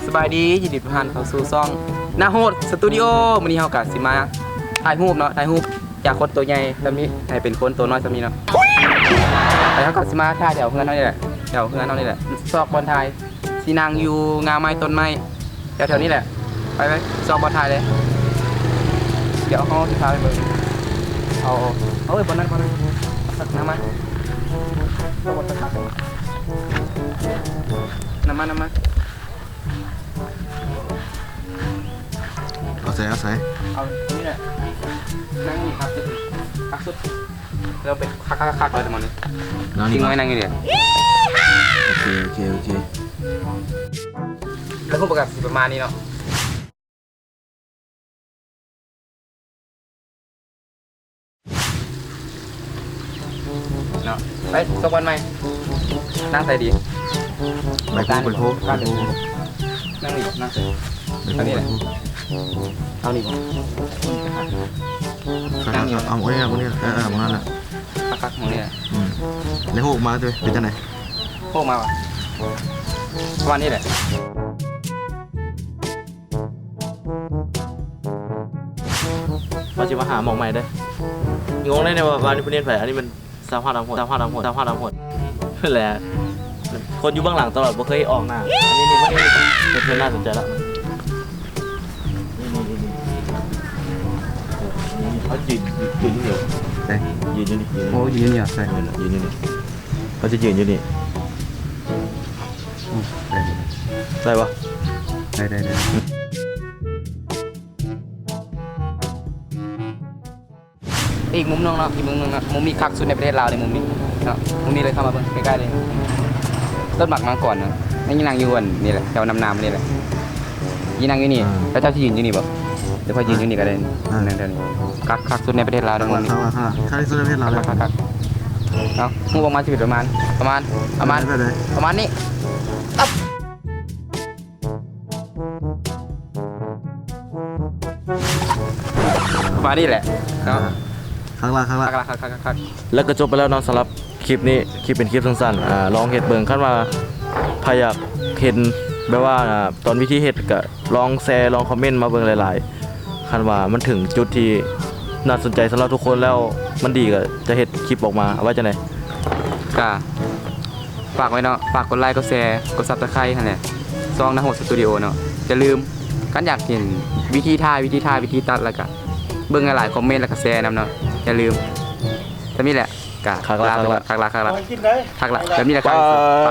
สบายดียินดีต้อนรับเข้าสู่ซ่องนาโฮดสตูดิโอมื้อนี้เฮาก็สิมาถ่ายรูปเนาะถ่ายรูปจากคนตัวใหญ่แบบนี้ให้เป็นคนตัวน้อยแบบนี้เนาะแต่เฮาก็สิมาถ่ายแถวเพื่อนเฮานี่แหละแถวเพื่อนเฮานี่แหละซอกบอลไทยสินั่งอยู่งาไม้ต้นไม้แถวๆนี้แหละไปซอกบอลไทยเลยเดี๋ยวเฮาสิพาไปเบิ่งเอาเอ้ยบอลนั้นสักน้ำมันซอกบอลสักน้ำมันเอาใส่เอานี่แหละนั่งนี่ครับสุดเราเป็นคักเลยทั้งหมดเลยจริงไหมนั่งนี่เนี่ยโอเคแล้วพวกประกาศประมาณนี้เนาะไปสักวันไหมนั่งใส่ดีไปพูดนั่งนี่นั่งใส่ตอนนี้แหละเอานี่นั่งอยู่เอาคนนี้มองนั่นแหละคักมองนี่แหละในหูมาด้วยเป็นจังไหนพวกมาวะวันนี้แหละเราจะมาหาหมองใหม่ได้งงได้ในว่าวันนี้ผู้เรียนแผลอันนี้มันสามภาพดำหดเพื่อแหละคนอยู่เบื้องหลังตลอดบ่เคยออกหน้าอันนี้ไม่ได้เป็นน่าสนใจแล้วนี่เขายืนอยู่ใช่ยืนอยู่นี่โอ้ยืนเนี่ยใส่ยืนอยู่นี่เขาจะยืนอยู่นี่ได้ปะได้อีกมุมนึงเนาะมุมมีคักสุดในประเทศลาวในมุมนี้เนาะมุมนี้เลยเข้ามาเบิ่งใกล้ๆเลยต้นหมากมังกรเนาะนี่นางอยู่นี่แหละแถวนำนี่แหละยี่นางอยู่นี่แล้วเจ้าที่ยืนอยู่นี่บ่เดี๋ยวพอยืนอยู่นี่ก็ได้นั่นเดี๋ยวนี้คักสุดในประเทศลาวในมุมนี้คักที่สุดในประเทศลาวเลยคักเนาะมุมประมาณชีวิตประมาณนี้ประมาณนี้แหละเนาะข้างล่างแล้วก็จบไปแล้วเนาะสำหรับคลิปนี้คลิปเป็นคลิปสั้นๆลองเห็ดเบิ่งขั้นว่าพยายามเห็นแบบว่าตอนวิธีเห็ดก็ลองแชร์ลองคอมเมนต์มาเบิ่งหลายๆขั้นว่ามันถึงจุดที่น่าสนใจสำหรับทุกคนแล้วมันดีก็จะเห็ดคลิปออกมาว่าจะไหนก็ฝากไว้เนาะฝากกดไลค์กดแชร์กด Subscribe นั่นแหละซองนาโฮดสตูดิโอเนาะอย่าลืมกันอยากเห็นวิธีถ่ายวิธีตัดแล้วก็เบิ่งหลายคอมเมนต์แล้วก็แชร์นำเนาะอย่าลืมจะมีแหละกะคักละแบบนี้แหละครับไป